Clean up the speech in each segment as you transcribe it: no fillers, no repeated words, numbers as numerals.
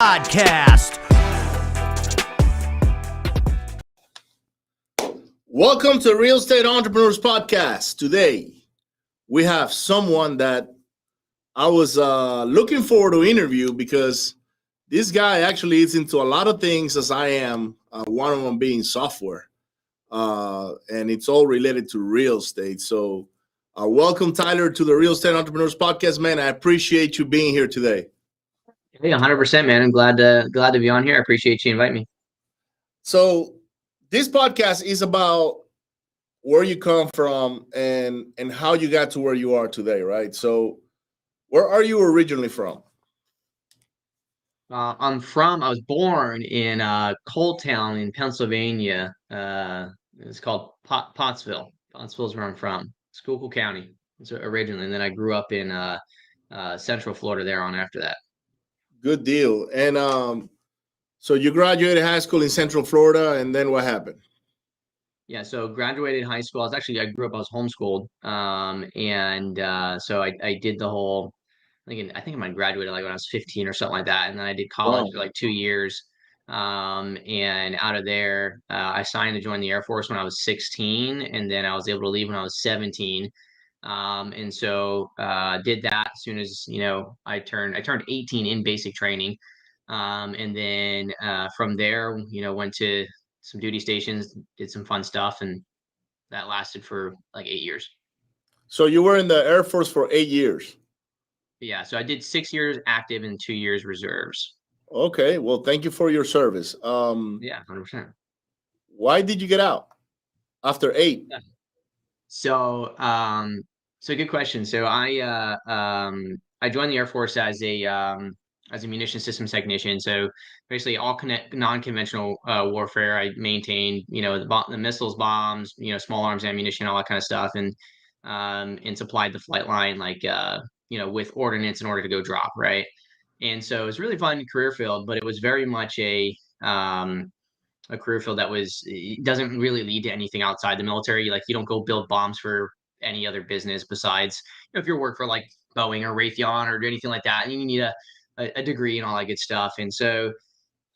Podcast. Welcome to Real Estate Entrepreneurs Podcast. Today, we have someone that I was looking forward to interview because this guy actually is into a lot of things as I am, one of them being software. And it's all related to real estate. So welcome, Tyler, to the Real Estate Entrepreneurs Podcast, man. I appreciate you being here today. Hey, 100%, man. I'm glad to be on here. I appreciate you inviting me. So this podcast is about where you come from and how you got to where you are today, right? So where are you originally from? I was born in Coal Town in Pennsylvania. It's called Pottsville. Pottsville is where I'm from. Schuylkill County. So originally, and then I grew up in Central Florida there on after that. Good deal. And so you graduated high school in Central Florida, and then what happened? Yeah, so graduated high school. I grew up, I was homeschooled. So I did the whole, I think I might have graduated like when I was 15 or something like that. And then I did college for like 2 years. And out of there, I signed to join the Air Force when I was 16, and then I was able to leave when I was 17. Did that as soon as, I turned 18 in basic training. From there, went to some duty stations, did some fun stuff, and that lasted for like 8 years. So you were in the Air Force for 8 years. Yeah, so I did 6 years active and 2 years reserves. Okay, well, thank you for your service. Yeah, 100%. Why did you get out after 8? So good question. So I joined the Air Force as a munition systems technician. So basically all non-conventional warfare. I maintained, the missiles, bombs, small arms ammunition, all that kind of stuff, and supplied the flight line with ordnance in order to go drop, right? And so it was really fun career field, but it was very much a career field that doesn't really lead to anything outside the military. Like, you don't go build bombs for any other business besides, if you work for like Boeing or Raytheon or anything like that, and you need a degree and all that good stuff. And so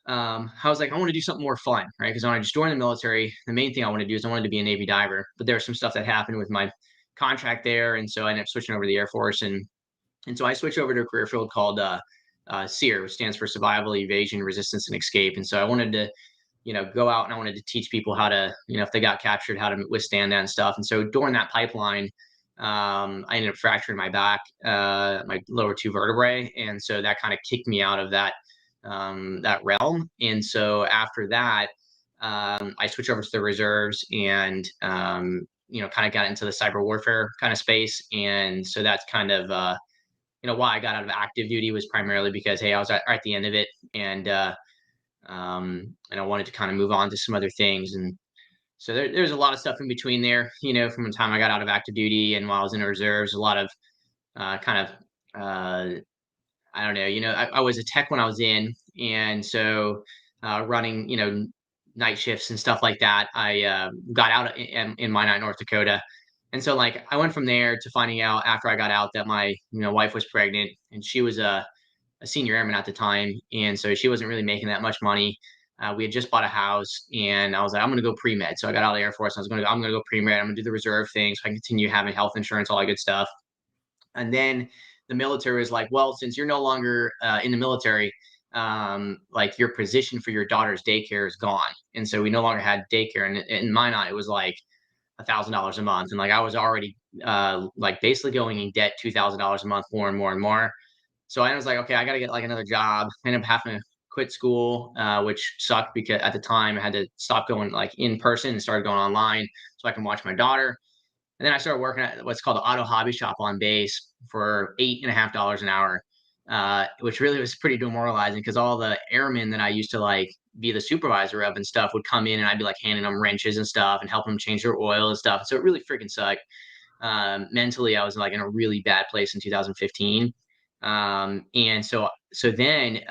I was like, I want to do something more fun, right? Because when I just joined the military, the main thing I wanted to do is I wanted to be a Navy diver. But there was some stuff that happened with my contract there, and so I ended up switching over to the Air Force, and so I switched over to a career field called SEER, which stands for Survival, Evasion, Resistance, and Escape. And so I wanted to go out, and I wanted to teach people how to, if they got captured, how to withstand that and stuff. And so during that pipeline, I ended up fracturing my back, my lower 2 vertebrae. And so that kind of kicked me out of that realm. And so after that, I switched over to the reserves and, kind of got into the cyber warfare kind of space. And so that's kind of, why I got out of active duty was primarily because, hey, I was at the end of it. And I wanted to kind of move on to some other things. And so there's a lot of stuff in between there, from the time I got out of active duty and while I was in the reserves, a lot of I don't know, I was a tech when I was in. And so running, night shifts and stuff like that, I got out in Minot, North Dakota. And so like I went from there to finding out after I got out that my wife was pregnant, and she was a senior airman at the time, and so she wasn't really making that much money. We had just bought a house, and I was like, I'm going to go pre-med. So I got out of the Air Force. I'm going to go pre-med. I'm going to do the reserve thing so I can continue having health insurance, all that good stuff. And then the military was like, well, since you're no longer in the military, like your position for your daughter's daycare is gone. And so we no longer had daycare. And in Minot, it was like $1,000 a month. And like I was already like basically going in debt $2,000 a month, more and more and more. So I was like, okay, I got to get like another job. I ended up having to quit school, which sucked because at the time I had to stop going like in person and started going online so I can watch my daughter. And then I started working at what's called the auto hobby shop on base for $8.50 an hour, which really was pretty demoralizing because all the airmen that I used to like be the supervisor of and stuff would come in, and I'd be like handing them wrenches and stuff and helping them change their oil and stuff. So it really freaking sucked. Mentally, I was like in a really bad place in 2015. I ended up starting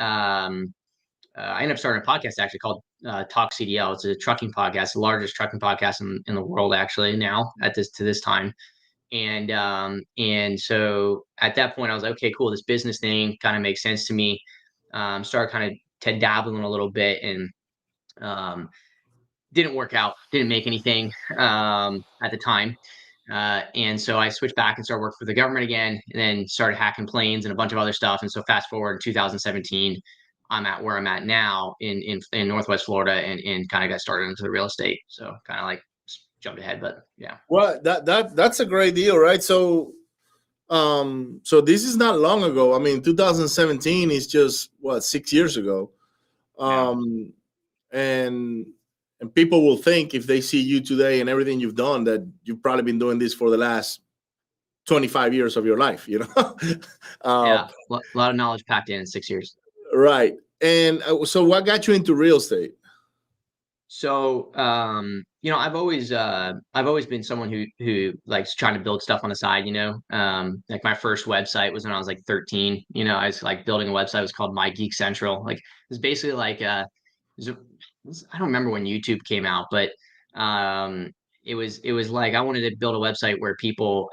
a podcast actually called Talk CDL. It's a trucking podcast, the largest trucking podcast in the world actually now to this time. And so at that point I was like, okay, cool. This business thing kind of makes sense to me. Started kind of to dabble in a little bit, and didn't work out, didn't make anything at the time. And so I switched back and started working for the government again, and then started hacking planes and a bunch of other stuff. And so fast forward in 2017, I'm at where I'm at now in Northwest Florida, and kind of got started into the real estate. So kind of like jumped ahead, but yeah. Well, that's a great deal, right? So, so this is not long ago. I mean, 2017 is just what, 6 years ago. Yeah. And people will think, if they see you today and everything you've done, that you've probably been doing this for the last 25 years of your life, you know? Yeah, a lot of knowledge packed in 6 years. Right. And so what got you into real estate? So, I've always been someone who likes trying to build stuff on the side, like my first website was when I was like 13. I was like building a website. It was called My Geek Central. Like, it's basically like, I don't remember when YouTube came out, but, it was like, I wanted to build a website where people,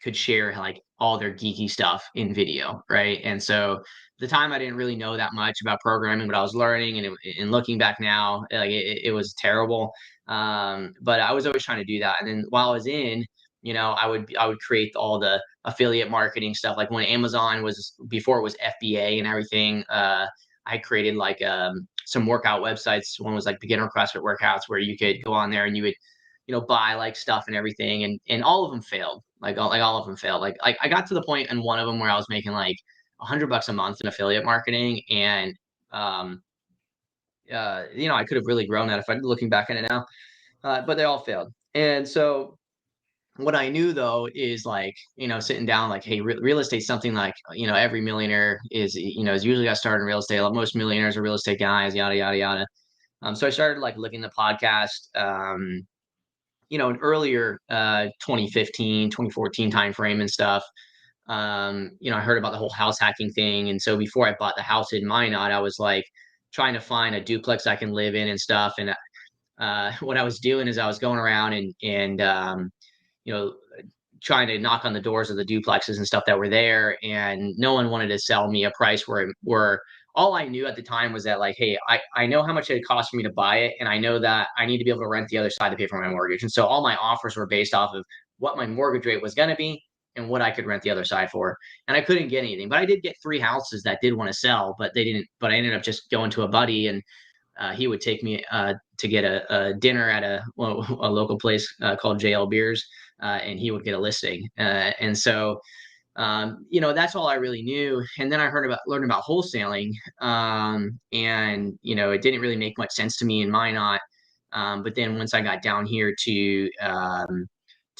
could share like all their geeky stuff in video. Right. And so, the time I didn't really know that much about programming, but I was learning, and looking back now, like it was terrible. But I was always trying to do that. And then while I was in, I would create all the affiliate marketing stuff. Like when Amazon was, before it was FBA and everything, I created like some workout websites. One was like beginner CrossFit workouts, where you could go on there and you would, buy like stuff and everything, and all of them failed. Like all of them failed. Like I got to the point in one of them where I was making like $100 a month in affiliate marketing, and um, I could have really grown that if I'm looking back at it now, but they all failed. And so what I knew though is, like, sitting down, like, hey, real estate, something like, every millionaire is usually got started in real estate. Most millionaires are real estate guys, yada yada yada. So I started like looking at the podcast. In earlier 2015, 2014 timeframe and stuff. I heard about the whole house hacking thing. And so before I bought the house in Minot, I was like trying to find a duplex I can live in and stuff. And what I was doing is I was going around and you know, trying to knock on the doors of the duplexes and stuff that were there, and no one wanted to sell me a price where all I knew at the time was that, like, hey, I know how much it cost for me to buy it, and I know that I need to be able to rent the other side to pay for my mortgage. And so all my offers were based off of what my mortgage rate was going to be and what I could rent the other side for. And I couldn't get anything, but I did get 3 houses that did want to sell, but they didn't. But I ended up just going to a buddy, and he would take me to get a dinner at a local place called JL Beers, and he would get a listing. And so, that's all I really knew. And then I learned about wholesaling, and it didn't really make much sense to me in Minot. But then once I got down here to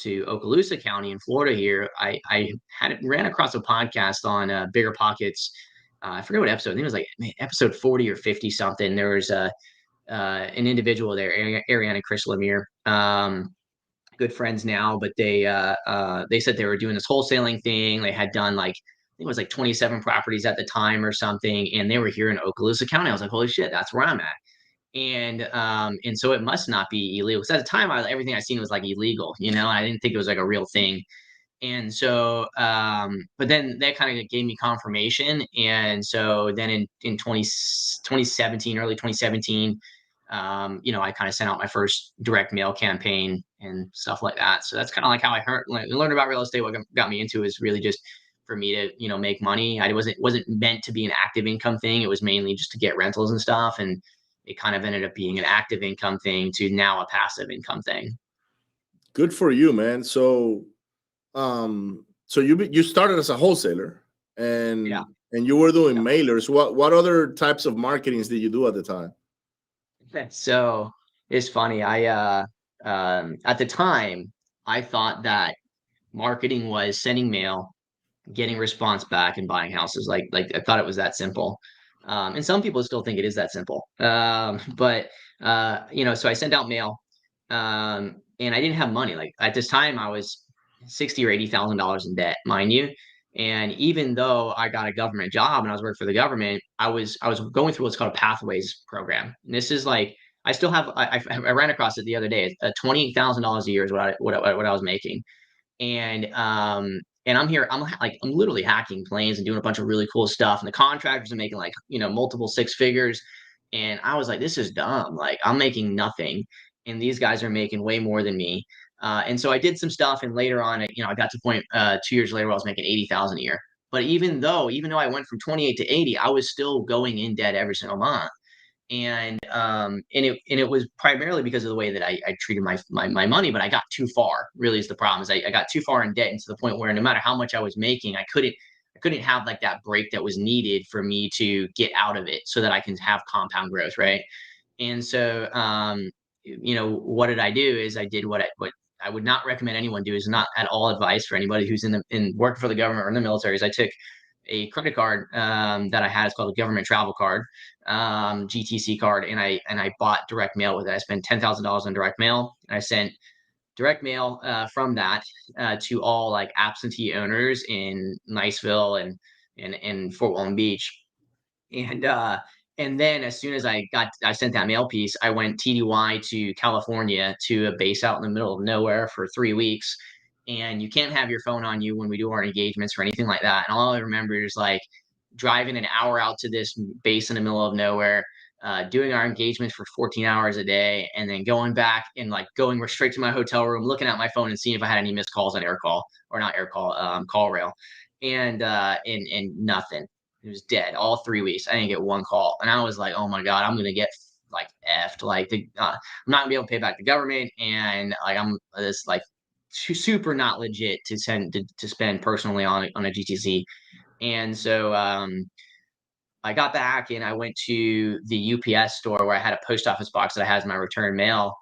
Okaloosa County in Florida here, I ran across a podcast on Bigger Pockets. I forget what episode. I think it was like episode 40 or 50 something. There was an individual there, Ariana Chris Lemire, good friends now, but they said they were doing this wholesaling thing. They had done like, I think it was like 27 properties at the time or something, and they were here in Okaloosa County. I was like, holy shit, that's where I'm at. And so it must not be illegal, because at the time everything I seen was like illegal, I didn't think it was like a real thing. And so, but then that kind of gave me confirmation. And so then in 2017, early 2017, I kind of sent out my first direct mail campaign and stuff like that. So that's kind of like how I learned about real estate. What got me into is really just for me to, make money. I wasn't meant to be an active income thing. It was mainly just to get rentals and stuff. And it kind of ended up being an active income thing to now a passive income thing. Good for you, man. So, so you started as a wholesaler, and Yeah. and you were doing Yeah. mailers. What other types of marketings did you do at the time? So it's funny. At the time, I thought that marketing was sending mail, getting response back, and buying houses. Like I thought it was that simple. And some people still think it is that simple. But so I sent out mail, and I didn't have money. Like at this time, I was $60,000 or $80,000 in debt, mind you. And even though I got a government job and I was working for the government, I was going through what's called a pathways program. And this is like, I still have I ran across it the other day. $28,000 a year is what I was making. And And I'm here, I'm literally hacking planes and doing a bunch of really cool stuff. And the contractors are making like, multiple six figures. And I was like, this is dumb. Like, I'm making nothing. And these guys are making way more than me. And so I did some stuff. And later on, I got to the point 2 years later where I was making 80,000 a year. But even though I went from 28 to 80, I was still going in debt every single month. And it was primarily because of the way that I treated my money, but I got too far. Really, is the problem. Is I got too far in debt, and to the point where no matter how much I was making, I couldn't have like that break that was needed for me to get out of it, so that I can have compound growth, right? And so, what did I do? Is I did what I would not recommend anyone do. Is not at all advice for anybody who's in working for the government or in the military. Is I took a credit card that I had. It's called a government travel card, GTC card, and I bought direct mail with it. I spent $10,000 on direct mail, and I sent direct mail from that to all like absentee owners in Niceville and Fort Walton Beach. And then as soon as I sent that mail piece, I went TDY to California to a base out in the middle of nowhere for 3 weeks. And you can't have your phone on you when we do our engagements or anything like that. And all I remember is like driving an hour out to this base in the middle of nowhere, doing our engagements for 14 hours a day, and then going back and like going straight to my hotel room, looking at my phone and seeing if I had any missed calls on air call, or not air call, call rail, and nothing. It was dead all 3 weeks. I didn't get one call, and I was like, "Oh my god, I'm gonna get like effed. Like, I'm not gonna be able to pay back the government, and like I'm this like super not legit to spend personally on a GTC." And so I got back and I went to the UPS store where I had a post office box that I had as my return mail,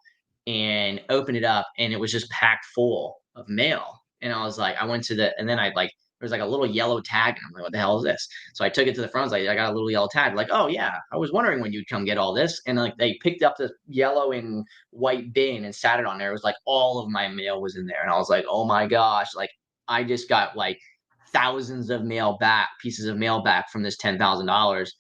and opened it up, and it was just packed full of mail. And I was like, I went to the, and then I like, there was like a little yellow tag. And I'm like, what the hell is this? So I took it to the front. I was like, I got a little yellow tag. Like, oh yeah, I was wondering when you'd come get all this. And like they picked up the yellow and white bin and sat it on there. It was like all of my mail was in there. And I was like, oh my gosh, like I just got like thousands of pieces of mail back from this $10,000.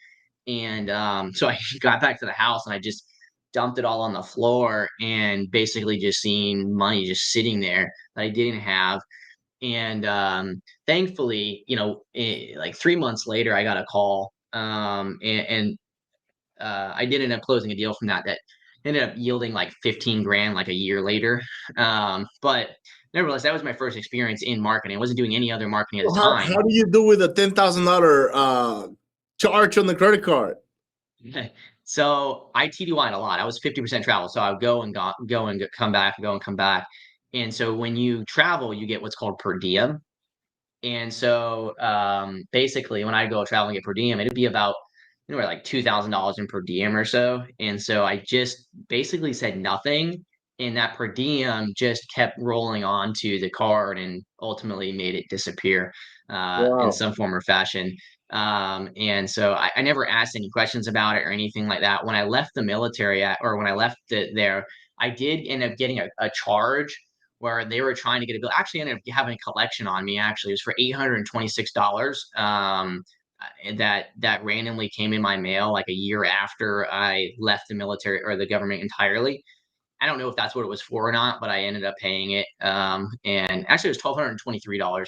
And so I got back to the house and I just dumped it all on the floor, and basically just seeing money just sitting there that I didn't have. And thankfully, like 3 months later, I got a call, and I did end up closing a deal from that ended up yielding like 15 grand like a year later. But nevertheless, that was my first experience in marketing. I wasn't doing any other marketing at the time. How do you do with a $10,000 charge on the credit card? So I TDY'd a lot. I was 50% travel. So I would go and come back, go and come back. And so when you travel, you get what's called per diem. And so basically when I go travel and get per diem, it'd be about like $2,000 in per diem or so. And so I just basically said nothing. And that per diem just kept rolling onto the card and ultimately made it disappear in Wow. some form or fashion. And so I never asked any questions about it or anything like that. When I left the military, or when I left there, I did end up getting a charge where they were trying to get a bill. Actually, ended up having a collection on me. Actually, it was for $826. That randomly came in my mail like a year after I left the military or the government entirely. I don't know if that's what it was for or not, but I ended up paying it. And actually, it was $1,223.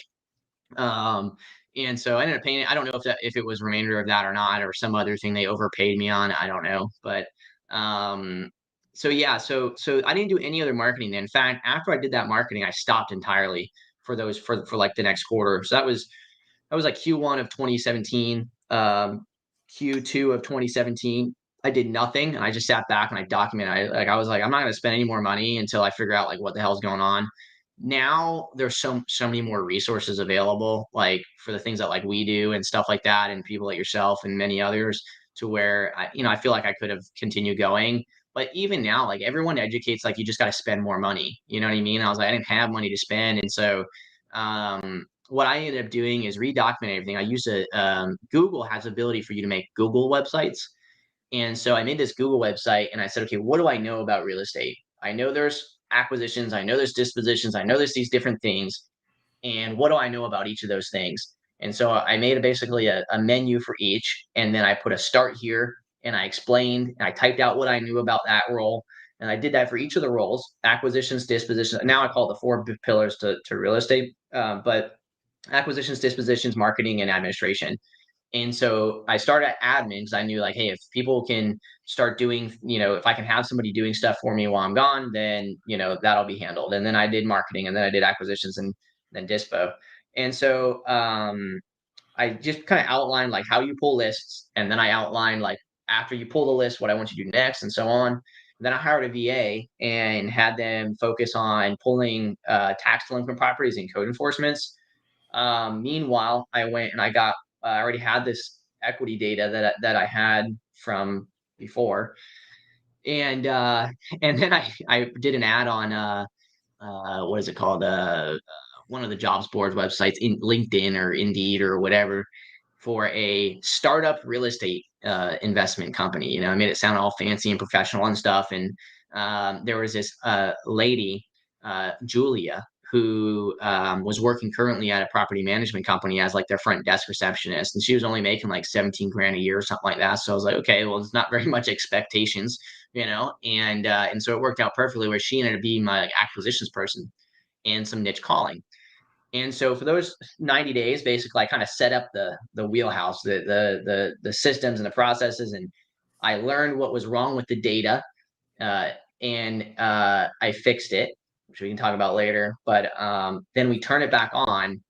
Um, and so I ended up paying it. I don't know if it was remainder of that or not, or some other thing they overpaid me on. I don't know, but um, so yeah, so I didn't do any other marketing then. In fact, after I did that marketing, I stopped entirely for like the next quarter. So that was like Q1 of 2017, Q2 of 2017. I did nothing, and I just sat back and I documented. I was like, I'm not going to spend any more money until I figure out like what the hell's going on. Now there's so many more resources available, like for the things that like we do and stuff like that, and people like yourself and many others, to where I feel like I could have continued going. But even now, like everyone educates, like you just got to spend more money. You know what I mean? I was like, I didn't have money to spend, and so what I ended up doing is redocument everything. I used Google has the ability for you to make Google websites. And so I made this Google website and I said, okay, what do I know about real estate? I know there's acquisitions, I know there's dispositions, I know there's these different things. And what do I know about each of those things? And so I made basically a menu for each. And then I put a start here, and I explained and I typed out what I knew about that role. And I did that for each of the roles: acquisitions, dispositions. Now I call it the four pillars to real estate. But acquisitions, dispositions, marketing, and administration. And so I started at admin because I knew like, hey, if people can start doing, if I can have somebody doing stuff for me while I'm gone, then, that'll be handled. And then I did marketing, and then I did acquisitions, and then dispo. And so I just kind of outlined like how you pull lists. And then I outlined like after you pull the list, what I want you to do next, and so on. And then I hired a VA and had them focus on pulling tax delinquent properties and code enforcements. Meanwhile, I went and I already had this equity data that I had from before, and and then I did an ad on what is it called, one of the jobs board websites, in LinkedIn or Indeed or whatever, for a startup real estate investment company. I made it sound all fancy and professional and stuff. And there was this lady, Julia, who was working currently at a property management company as like their front desk receptionist, and she was only making like 17 grand a year or something like that. So I was like, okay, well, it's not very much expectations, and so it worked out perfectly where she ended up being my like acquisitions person and some niche calling. And so for those 90 days, basically, I kind of set up the wheelhouse, the systems and the processes, and I learned what was wrong with the data, uh, and I fixed it, which we can talk about later. But then we turn it back on,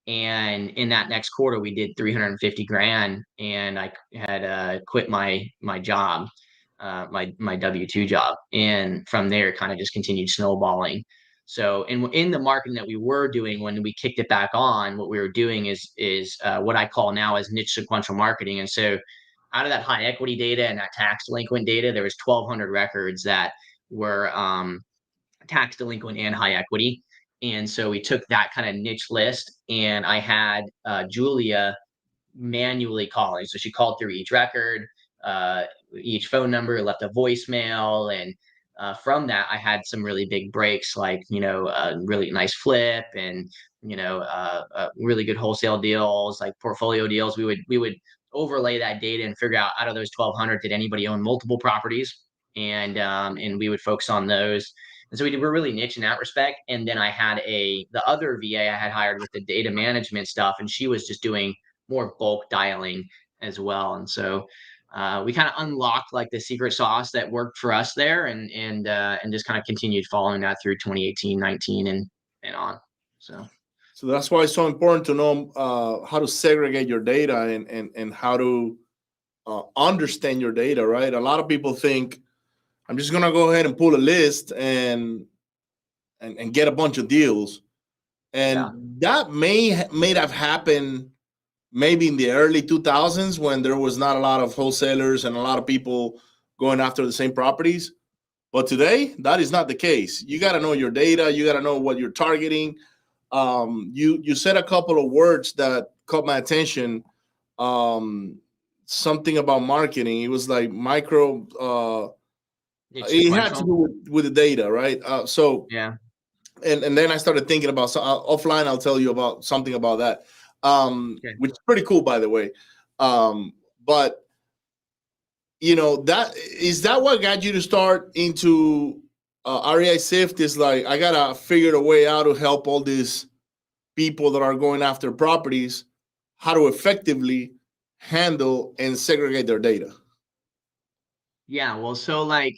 and in that next quarter, we did 350 grand, and I had quit my job, my W-2 job, and from there, it kind of just continued snowballing. So in the marketing that we were doing when we kicked it back on, what we were doing is what I call now as niche sequential marketing. And so out of that high equity data and that tax delinquent data, there was 1,200 records that were tax delinquent and high equity. And so we took that kind of niche list, and I had Julia manually calling. So she called through each record, uh, each phone number, left a voicemail. And from that, I had some really big breaks, like, a really nice flip, and, really good wholesale deals, like portfolio deals. We would overlay that data and figure out of those 1,200, did anybody own multiple properties? And we would focus on those. And so we're really niche in that respect. And then I had the other VA I had hired with the data management stuff, and she was just doing more bulk dialing as well. And so we kind of unlocked like the secret sauce that worked for us there, and just kind of continued following that through 2018, 19, and on. So that's why it's so important to know how to segregate your data, and how to understand your data, right? A lot of people think I'm just gonna go ahead and pull a list and get a bunch of deals, and Yeah. that may have happened maybe in the early 2000s when there was not a lot of wholesalers and a lot of people going after the same properties. But today, that is not the case. You got to know your data. You got to know what you're targeting. You said a couple of words that caught my attention. Something about marketing. It was like micro. It had to do with the data, right? Yeah. And then I started thinking about offline. I'll tell you about something about that, Okay. which is pretty cool, by the way. But that what got you to start into REISIFT? Is like, I gotta figure a way out to help all these people that are going after properties, how to effectively handle and segregate their data. Yeah, well, so like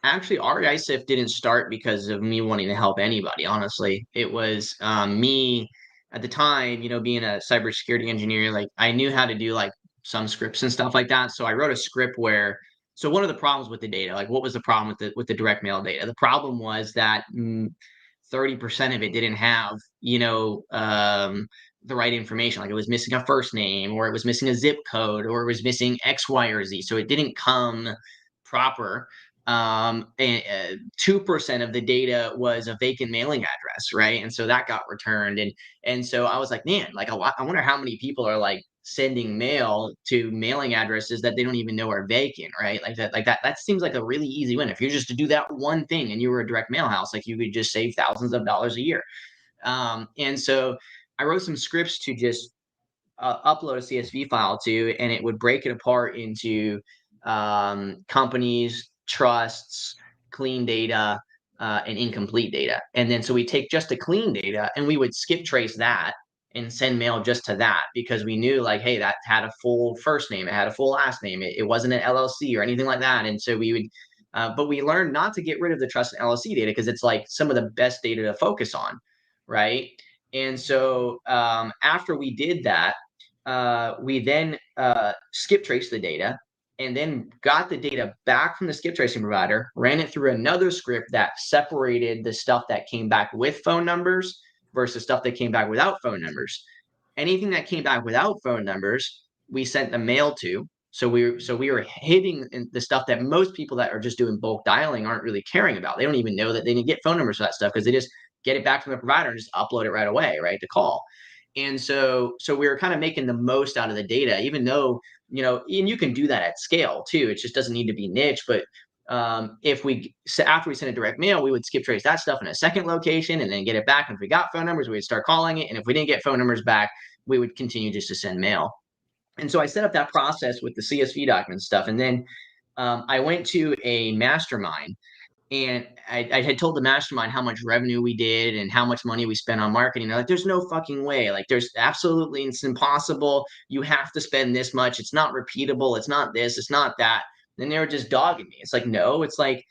actually REISIFT didn't start because of me wanting to help anybody, honestly. It was me at the time, being a cybersecurity engineer, like I knew how to do like some scripts and stuff like that. So I wrote a script where, so one of the problems with the data, like what was the problem with the direct mail data? The problem was that 30% of it didn't have, the right information. Like it was missing a first name, or it was missing a zip code, or it was missing X, Y, or Z. So it didn't come proper. And 2% of the data was a vacant mailing address, right? And so that got returned. And so I was like, man, like I wonder how many people are like sending mail to mailing addresses that they don't even know are vacant, right? That seems like a really easy win. If you're just to do that one thing and you were a direct mail house, like you could just save thousands of dollars a year. And so I wrote some scripts to just upload a CSV file to, and it would break it apart into companies, trusts, clean data, and incomplete data. And then so we take just the clean data and we would skip trace that and send mail just to that, because we knew like, hey, that had a full first name, it had a full last name, it wasn't an LLC or anything like that. And so we would, but we learned not to get rid of the trust and LLC data, because it's like some of the best data to focus on, right? And so after we did that, we then skip traced the data, and then got the data back from the skip tracing provider, ran it through another script that separated the stuff that came back with phone numbers versus stuff that came back without phone numbers. Anything that came back without phone numbers, we sent the mail to. So we were hitting the stuff that most people that are just doing bulk dialing aren't really caring about. They don't even know that they need to get phone numbers for that stuff, because they just get it back from the provider and just upload it right away, right, to call. And so we were kind of making the most out of the data, even though, you know, and you can do that at scale too. It just doesn't need to be niche. But if we, after we sent a direct mail, we would skip trace that stuff in a second location and then get it back. And if we got phone numbers, we'd start calling it. And if we didn't get phone numbers back, we would continue just to send mail. And so I set up that process with the CSV document stuff. And then I went to a mastermind, and I had told the mastermind how much revenue we did and how much money we spent on marketing. They're like, there's no fucking way. Like, there's absolutely, it's impossible. You have to spend this much. It's not repeatable. It's not this. It's not that. And they were just dogging me. It's like, no, it's like,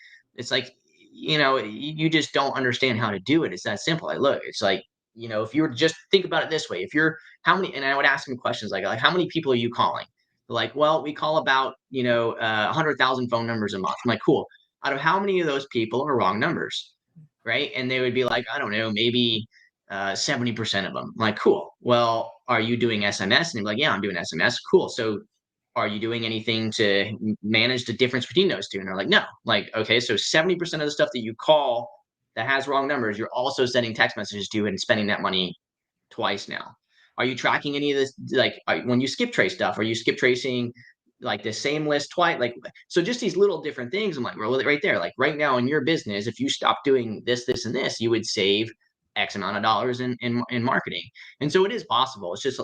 you know, you just don't understand how to do it. It's that simple. Like, look, it's like, you know, if you were to just think about it this way, if you're, how many, and I would ask them questions like how many people are you calling? They're like, well, we call about, you know, 100,000 phone numbers a month. I'm like, cool. Out of how many of those people are wrong numbers, right? And they would be like, I don't know, maybe 70% of them. I'm like, cool. Well, are you doing SMS? And they're like, yeah, I'm doing SMS. Cool. So are you doing anything to manage the difference between those two? And they're like, no. Like, okay, so 70% of the stuff that you call that has wrong numbers, you're also sending text messages to and spending that money twice now. Are you tracking any of this? Like, when you skip trace stuff, are you skip tracing like the same list twice? Like, so just these little different things. I'm like, well, right there, like right now in your business, if you stop doing this, this, and this, you would save X amount of dollars in marketing. And so it is possible. It's just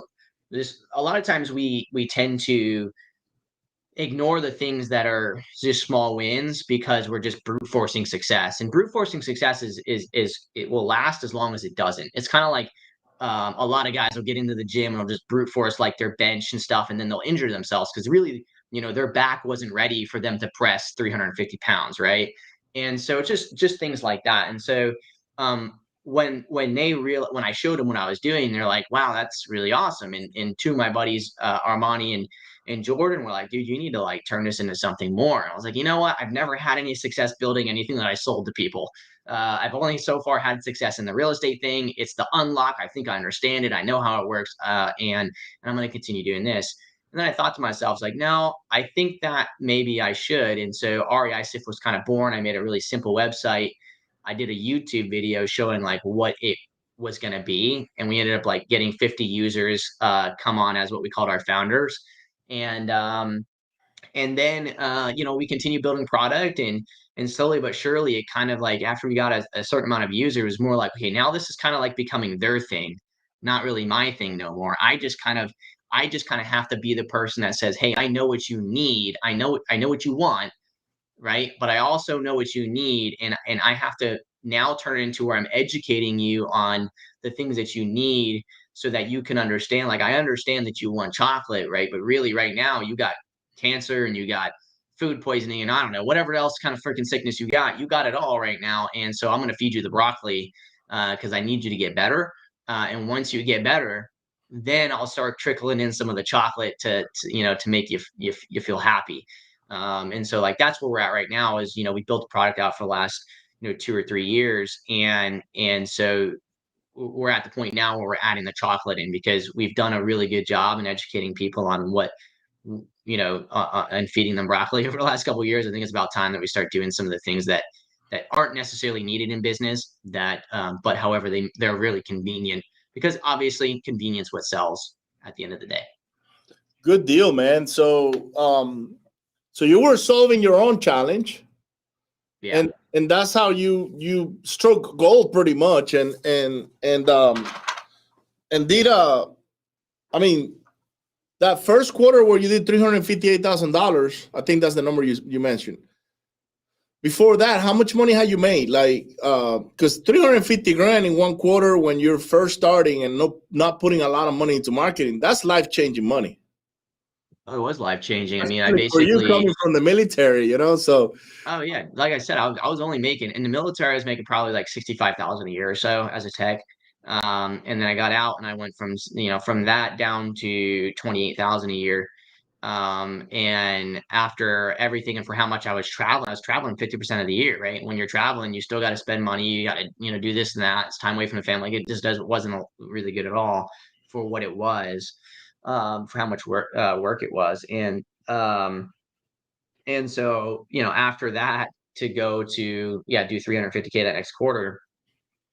a lot of times we tend to ignore the things that are just small wins because we're just brute forcing success. And brute forcing success is it will last as long as it doesn't. It's kind of like a lot of guys will get into the gym and will just brute force like their bench and stuff, and then they'll injure themselves because really, you know, their back wasn't ready for them to press 350 pounds, right? And so it's just things like that. And so when I showed them what I was doing, they're like, wow, that's really awesome. And two of my buddies, Armani and Jordan, were like, dude, you need to like turn this into something more. And I was like, you know what? I've never had any success building anything that I sold to people. I've only so far had success in the real estate thing. It's the unlock. I think I understand it. I know how it works. And I'm going to continue doing this. And then I thought to myself, I was like, no, I think that maybe I should. And so REISIFT was kind of born. I made a really simple website. I did a YouTube video showing like what it was going to be. And we ended up like getting 50 users come on as what we called our founders. And then you know, we continue building product, and slowly but surely it kind of like, after we got a certain amount of users, it was more like, okay, now this is kind of like becoming their thing, not really my thing no more. I just kind of have to be the person that says, hey, I know what you need, I know what you want, right? But I also know what you need, and I have to now turn it into where I'm educating you on the things that you need so that you can understand. Like, I understand that you want chocolate, right? But really right now you got cancer and you got food poisoning and I don't know, whatever else kind of freaking sickness you got it all right now. And so I'm going to feed you the broccoli because I need you to get better. And once you get better, then I'll start trickling in some of the chocolate to you know, to make you feel happy. And so like that's where we're at right now is, you know, we built the product out for the last, you know, 2 or 3 years. And so we're at the point now where we're adding the chocolate in because we've done a really good job in educating people on what, you know, and feeding them broccoli over the last couple of years. I think it's about time that we start doing some of the things that aren't necessarily needed in business that, but however, they're really convenient, because obviously convenience what sells at the end of the day. Good deal, man. So, so you were solving your own challenge, Yeah. and that's how you struck gold pretty much, and did I mean, that first quarter where you did $358,000, I think that's the number you mentioned. before that, how much money had you made? Like, because 350 grand in one quarter when you're first starting and not putting a lot of money into marketing, that's life changing money. Oh, it was life changing. I mean, I Especially for you basically, coming from the military, you know. So, oh yeah, like I said, I was only making in the military. I was making probably like 65,000 a year or so as a tech. And then I got out and I went from from that down to 28,000 a year. And after everything and for how much I was traveling 50% of the year, right? When you're traveling, you still got to spend money. You got to, do this and that. It's time away from the family. Like, it just wasn't really good at all for what it was, for how much work it was. And so, after that to go to, yeah, do 350K that next quarter,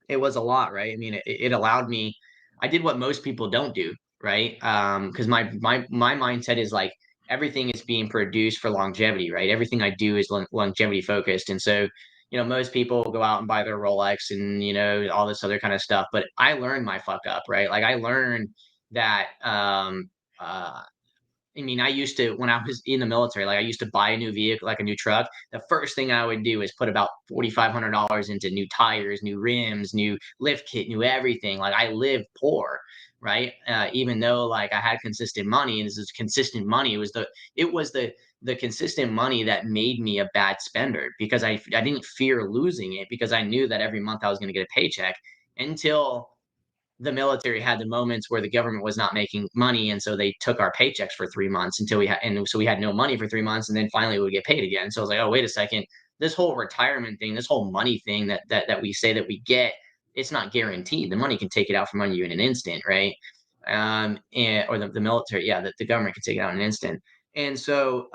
it was a lot, right? I mean, it allowed me. I did what most people don't do, right? Because my mindset is like everything is being produced for longevity, right? Everything I do is longevity focused, and so most people go out and buy their Rolex and all this other kind of stuff. But I learned my fuck up, right? Like I learned that I mean, I used to, when I was in the military, like I used to buy a new vehicle, like a new truck. The first thing I would do is put about $4,500 into new tires, new rims, new lift kit, new everything. Like I lived poor, right? Even though like I had consistent money, and this is consistent money. It was the consistent money that made me a bad spender because I didn't fear losing it because I knew that every month I was going to get a paycheck until the military had the moments where the government was not making money, and so they took our paychecks for 3 months until we had no money for 3 months, and then finally we would get paid again. So I was like, oh, wait a second, this whole retirement thing, this whole money thing that we say that we get, it's not guaranteed. The money can take it out from under you in an instant, right? And or the military, yeah, the government can take it out in an instant. And so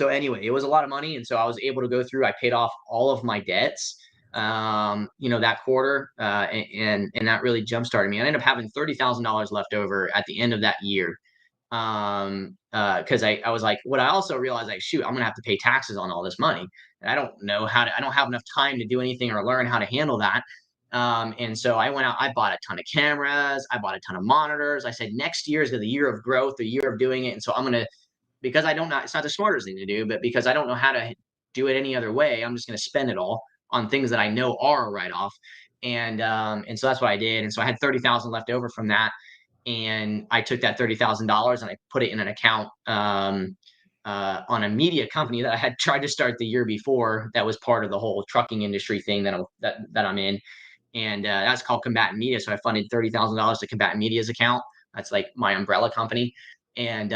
anyway, it was a lot of money, and so I was able to go through. I paid off all of my debts, that quarter, and that really jump started me. I ended up having $30,000 left over at the end of that year, because I was like, what I also realized, like, shoot, I'm gonna have to pay taxes on all this money, and I don't have enough time to do anything or learn how to handle that. And so I went out, I bought a ton of cameras, I bought a ton of monitors. I said, next year is the year of growth, the year of doing it, and so I'm gonna because I don't know, it's not the smartest thing to do, but because I don't know how to do it any other way, I'm just going to spend it all on things that I know are a write off. And so that's what I did. And so I had 30,000 left over from that. And I took that $30,000 and I put it in an account, on a media company that I had tried to start the year before. That was part of the whole trucking industry thing that I'm in. And that's called Combatant Media. So I funded $30,000 to Combatant Media's account. That's like my umbrella company. And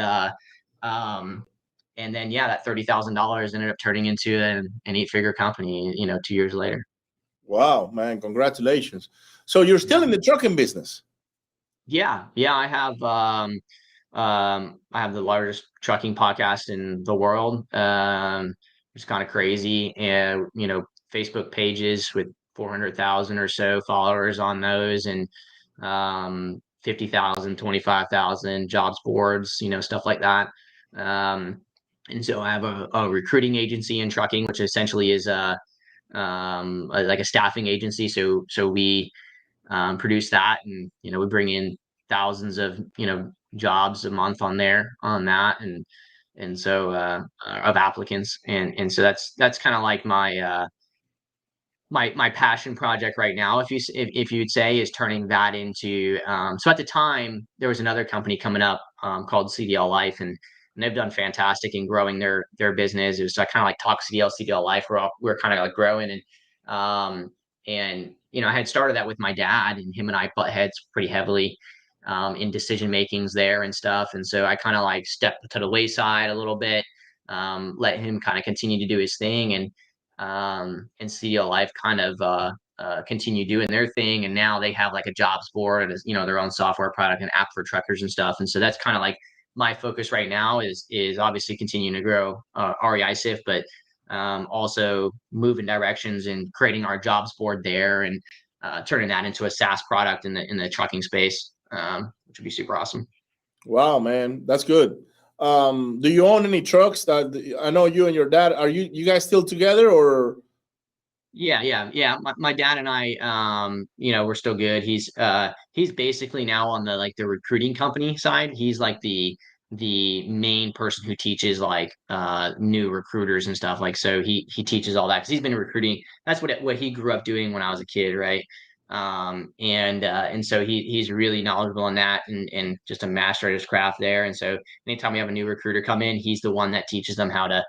um, and then yeah, that $30,000 ended up turning into an eight-figure company, 2 years later. wow, man, congratulations. So you're still Yeah. in the trucking business? Yeah. I have the largest trucking podcast in the world. It's kind of crazy. And, Facebook pages with 400,000 or so followers on those, and 50,000, 25,000 jobs boards, stuff like that. Um, and so I have a recruiting agency in trucking, which essentially is like a staffing agency. So we produce that, and we bring in thousands of jobs a month on that, and so of applicants, and so that's kind of like my passion project right now, if you'd say, is turning that into. So at the time there was another company coming up, called CDL Life, and they've done fantastic in growing their business. It was kind of like Talk CDL Life. We're kind of like growing, and I had started that with my dad, and him and I butt heads pretty heavily, in decision makings there and stuff. And so I kind of like stepped to the wayside a little bit, let him kind of continue to do his thing, and CDL Life kind of continue doing their thing. And now they have like a jobs board and their own software product and app for truckers and stuff. And so that's kind of like my focus right now is obviously continuing to grow REISIFT, but also moving directions and creating our jobs board there, and turning that into a SaaS product in the trucking space, which would be super awesome. Wow, man, that's good. Do you own any trucks? That I know you and your dad. Are you guys still together or? Yeah. My dad and I, we're still good. He's basically now on the like the recruiting company side. He's like the main person who teaches like new recruiters and stuff. Like, so he teaches all that because he's been recruiting. That's what he grew up doing when I was a kid, right? And so he's really knowledgeable in that and just a master at his craft there. And so anytime we have a new recruiter come in, he's the one that teaches them how to,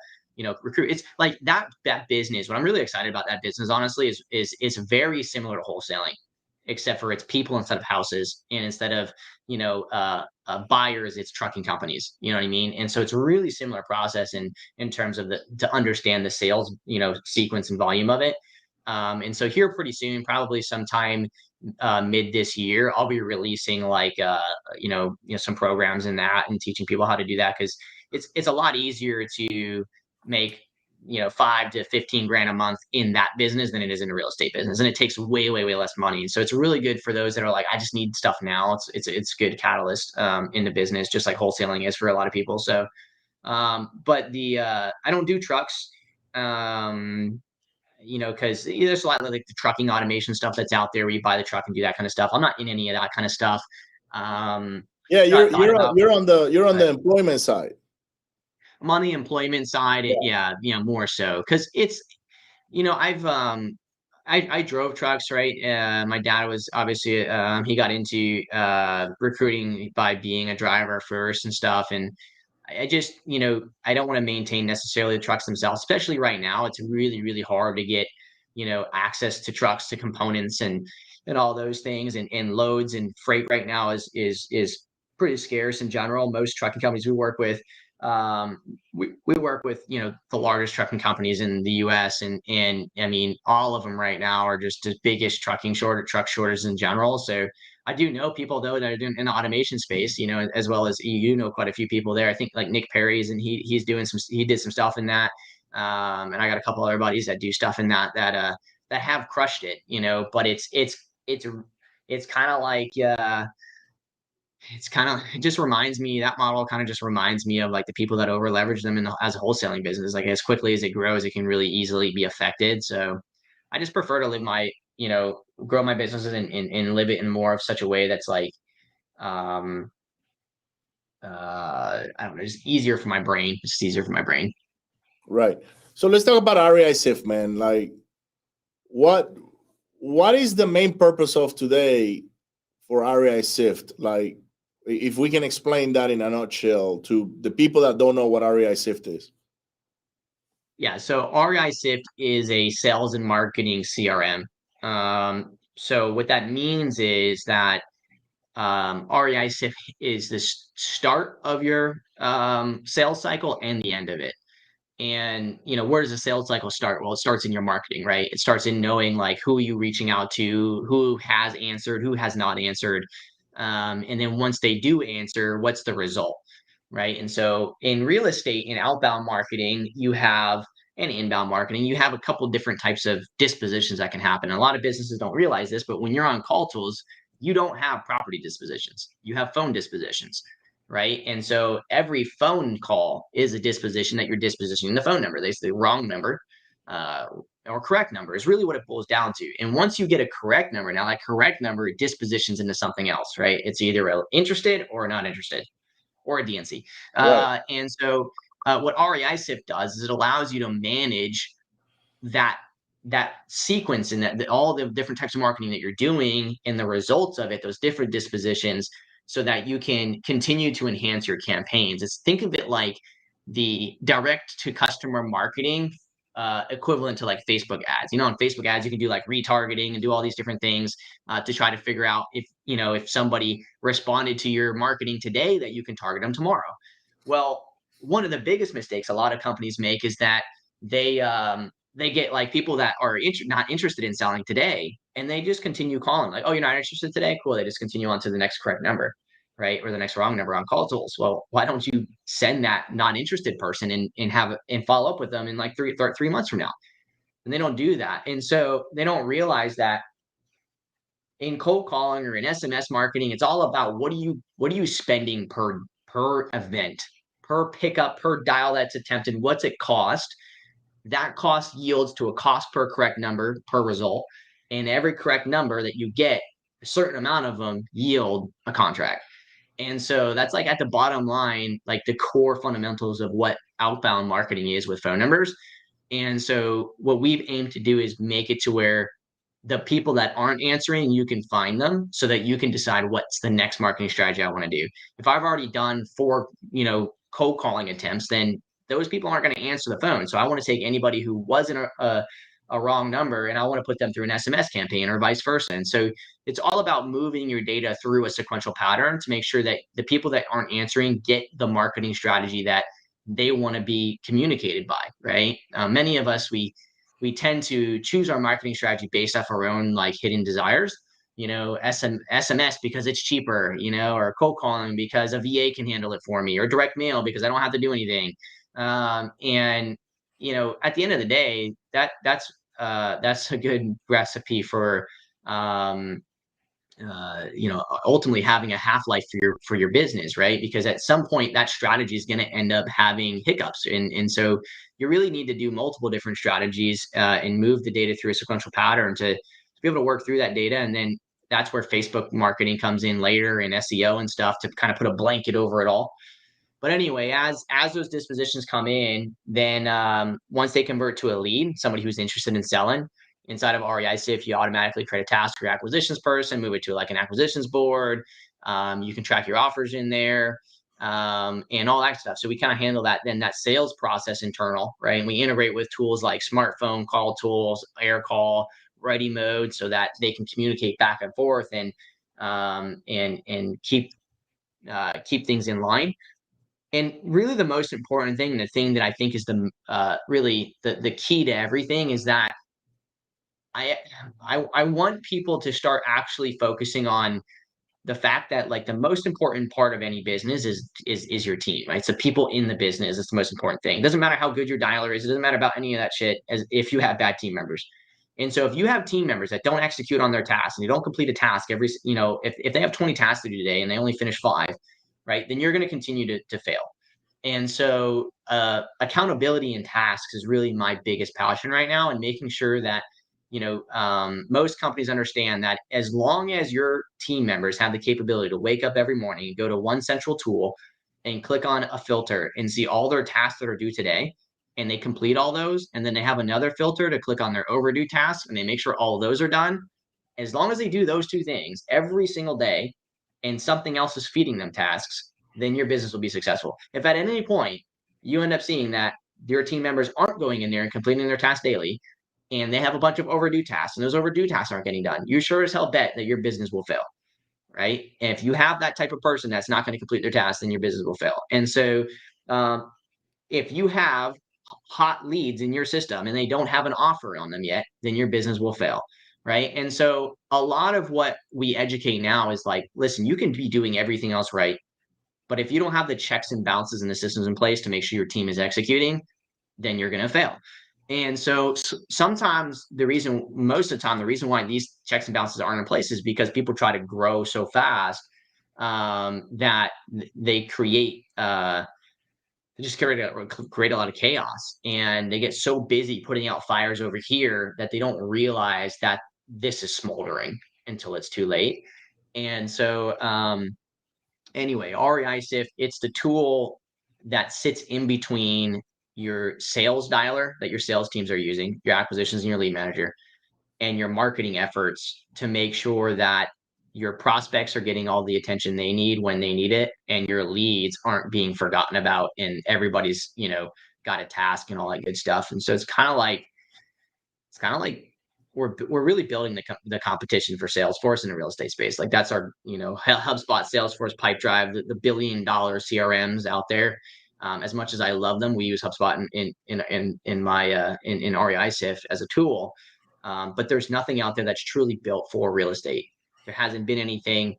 recruit. It's like that business. What I'm really excited about that business, honestly, is very similar to wholesaling, except for it's people instead of houses, and instead of buyers, it's trucking companies. You know what I mean? And so it's a really similar process in terms of to understand the sales sequence and volume of it. And so here pretty soon, probably sometime mid this year, I'll be releasing like some programs in that and teaching people how to do that, because it's a lot easier to make 5 to 15 grand a month in that business than it is in a real estate business, and it takes way less money. So it's really good for those that are like, I just need stuff now. It's good catalyst in the business, just like wholesaling is for a lot of people. So but I don't do trucks, because there's a lot of like the trucking automation stuff that's out there where you buy the truck and do that kind of stuff. I'm not in any of that kind of stuff. Yeah, I thought about, you're on the employment side. I'm on the employment side. Yeah, more so because it's, I drove trucks, right? My dad was obviously he got into recruiting by being a driver first and stuff, and I just, I don't want to maintain necessarily the trucks themselves, especially right now. It's really hard to get, access to trucks, to components and all those things, and loads and freight right now is pretty scarce in general. Most trucking companies we work with, we work with, the largest trucking companies in the US, and I mean, all of them right now are just the biggest truck shortages in general. So I do know people though that are doing in the automation space, as well as quite a few people there. I think like Nick Perry's, and he did some stuff in that. And I got a couple other buddies that do stuff in that have crushed it, but it's kind of like it just reminds me, that model kind of just reminds me of like the people that over leverage them as a wholesaling business. Like as quickly as it grows, it can really easily be affected. So I just prefer to live grow my businesses and live it in more of such a way that's like, I don't know, just easier for my brain. It's easier for my brain. Right. So let's talk about REISIFT, man. Like what is the main purpose of today for REISIFT? Like, if we can explain that in a nutshell to the people that don't know what REISIFT is. Yeah, so REISIFT is a sales and marketing CRM. So what that means is that REISIFT is the start of your sales cycle and the end of it. And where does the sales cycle start? Well, it starts in your marketing, right? It starts in knowing like who are you reaching out to, who has answered, who has not answered, and then once they do answer, what's the result, right? And so in real estate, in outbound marketing, you have and inbound marketing, you have a couple different types of dispositions that can happen. And a lot of businesses don't realize this, but when you're on call tools, you don't have property dispositions, you have phone dispositions, right? And so every phone call is a disposition that you're dispositioning the phone number. They say the wrong number or correct number is really what it boils down to. And once you get a correct number, now that correct number dispositions into something else, right? It's either interested or not interested or a DNC. Right. And so what REISIFT does is it allows you to manage that sequence and that all the different types of marketing that you're doing and the results of it, those different dispositions, so that you can continue to enhance your campaigns. Think of it like the direct to customer marketing equivalent to like Facebook ads. On Facebook ads, you can do like retargeting and do all these different things to try to figure out if somebody responded to your marketing today, that you can target them tomorrow. Well, one of the biggest mistakes a lot of companies make is that they get like people that are not interested in selling today, and they just continue calling like, oh, you're not interested today? Cool. They just continue on to the next correct number, right? Or the next wrong number on call tools. Well, why don't you send that not interested person and follow up with them in like 3 months from now? And they don't do that. And so they don't realize that in cold calling or in SMS marketing, it's all about what are you spending per event, per pickup, per dial that's attempted, what's it cost? That cost yields to a cost per correct number per result. And every correct number that you get, a certain amount of them yield a contract. And so that's like at the bottom line, like the core fundamentals of what outbound marketing is with phone numbers. And so what we've aimed to do is make it to where the people that aren't answering, you can find them so that you can decide what's the next marketing strategy I want to do. If I've already done 4, cold calling attempts, then those people aren't going to answer the phone. So I want to take anybody who wasn't a wrong number and I want to put them through an SMS campaign or vice versa. And so it's all about moving your data through a sequential pattern to make sure that the people that aren't answering get the marketing strategy that they want to be communicated by, right? Many of us, we tend to choose our marketing strategy based off our own like hidden desires, SMS because it's cheaper, or cold calling because a VA can handle it for me, or direct mail because I don't have to do anything. And at the end of the day, that's a good recipe for um, ultimately having a half-life for your business, right? Because at some point that strategy is going to end up having hiccups, and so you really need to do multiple different strategies and move the data through a sequential pattern to be able to work through that data. And then that's where Facebook marketing comes in later, and SEO and stuff, to kind of put a blanket over it all. But anyway, as those dispositions come in, then once they convert to a lead, somebody who's interested in selling, inside of REISIFT, you automatically create a task for your acquisitions person, move it to like an acquisitions board. You can track your offers in there, and all that stuff. So we kind of handle that, then that sales process internal, right? And we integrate with tools like smartphone call tools, air call, ready mode, so that they can communicate back and forth and keep things in line. And really the most important thing, the thing that I think is the really the key to everything, is that I I want people to start actually focusing on the fact that like the most important part of any business is your team, right? It's the people in the business. It's the most important thing. It doesn't matter how good your dialer is. It doesn't matter about any of that shit as if you have bad team members. And so if you have team members that don't execute on their tasks and you don't complete a task if they have 20 tasks to do today and they only finish 5, right, then you're going to continue to fail. And so accountability and tasks is really my biggest passion right now, and making sure that most companies understand that as long as your team members have the capability to wake up every morning and go to one central tool and click on a filter and see all their tasks that are due today, and they complete all those, and then they have another filter to click on their overdue tasks and they make sure all of those are done, as long as they do those 2 things every single day and something else is feeding them tasks, then your business will be successful. If at any point you end up seeing that your team members aren't going in there and completing their tasks daily, and they have a bunch of overdue tasks, and those overdue tasks aren't getting done, you sure as hell bet that your business will fail, right? And if you have that type of person that's not going to complete their tasks, then your business will fail. And so, um, if you have hot leads in your system and they don't have an offer on them yet, then your business will fail, right? And so, a lot of what we educate now is like, listen, you can be doing everything else right, but if you don't have the checks and balances and the systems in place to make sure your team is executing, then you're going to fail. And so sometimes most of the time, the reason why these checks and balances aren't in place is because people try to grow so fast that they just create a lot of chaos, and they get so busy putting out fires over here that they don't realize that this is smoldering until it's too late. And so anyway, REISIFT, it's the tool that sits in between your sales dialer that your sales teams are using, your acquisitions and your lead manager, and your marketing efforts, to make sure that your prospects are getting all the attention they need when they need it, and your leads aren't being forgotten about, and everybody's, got a task and all that good stuff. And so it's kind of like we're really building the competition for Salesforce in the real estate space. Like that's our, HubSpot, Salesforce, Pipedrive, the $1 billion CRMs out there. As much as I love them, we use HubSpot in my in REISIFT as a tool. But there's nothing out there that's truly built for real estate. There hasn't been anything.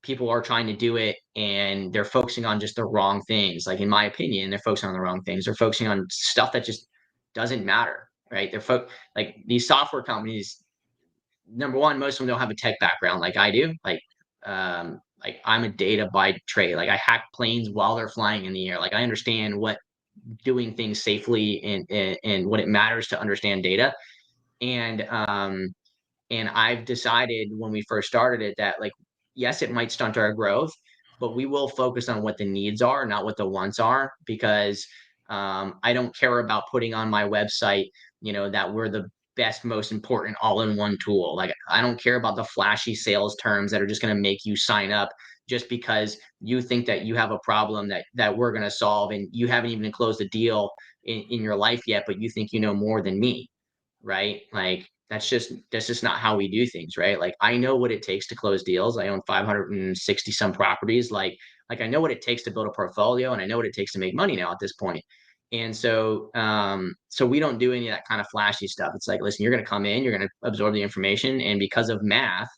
People are trying to do it and they're focusing on just the wrong things. Like in my opinion, they're focusing on the wrong things. They're focusing on stuff that just doesn't matter, right? Like these software companies, number one, most of them don't have a tech background like I do. Like I'm a data by trade. Like I hack planes while they're flying in the air. Like I understand what doing things safely and what it matters to understand data. And I've decided when we first started it that, like, yes, it might stunt our growth, but we will focus on what the needs are, not what the wants are, because I don't care about putting on my website, that we're the best, most important all-in-one tool. Like, I don't care about the flashy sales terms that are just going to make you sign up just because you think that you have a problem that we're going to solve, and you haven't even closed a deal in your life yet, but you think you know more than me, right? Like, that's just not how we do things, right? Like, I know what it takes to close deals. I own 560 some properties. Like I know what it takes to build a portfolio, and I know what it takes to make money now at this point. And so we don't do any of that kind of flashy stuff. It's like, listen, you're going to come in, you're going to absorb the information, and because of math,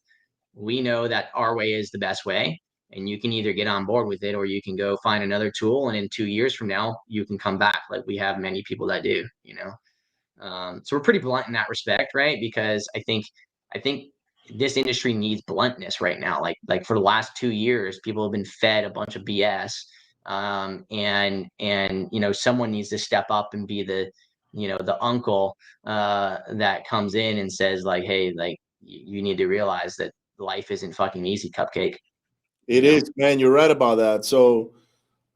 we know that our way is the best way. And you can either get on board with it, or you can go find another tool, and in 2 years from now, you can come back. Like, we have many people that do. So we're pretty blunt in that respect, right? Because I think this industry needs bluntness right now. Like for the last 2 years, people have been fed a bunch of BS, and someone needs to step up and be the uncle that comes in and says, like, hey, like, you need to realize that life isn't fucking easy, cupcake. It is, man. You're right about that. So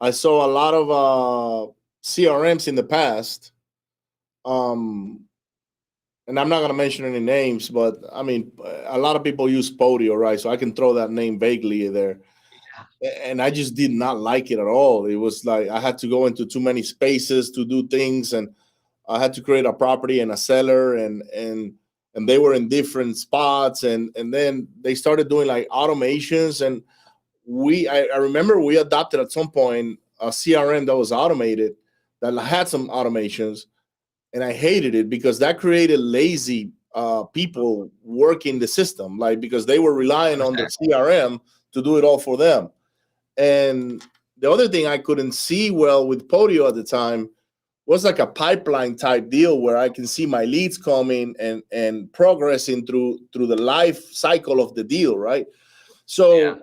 I saw a lot of CRMs in the past. And I'm not going to mention any names, but I mean, a lot of people use Podio, right? So I can throw that name vaguely there. And I just did not like it at all. It was like I had to go into too many spaces to do things, and I had to create a property and a seller, and they were in different spots, and then they started doing like automations, and I remember we adopted at some point a CRM that was automated, that had some automations, and I hated it because that created lazy people working the system, like, because they were relying on the CRM to do it all for them. And the other thing I couldn't see well with Podio at the time was like a pipeline type deal where I can see my leads coming and progressing through the life cycle of the deal, right? So,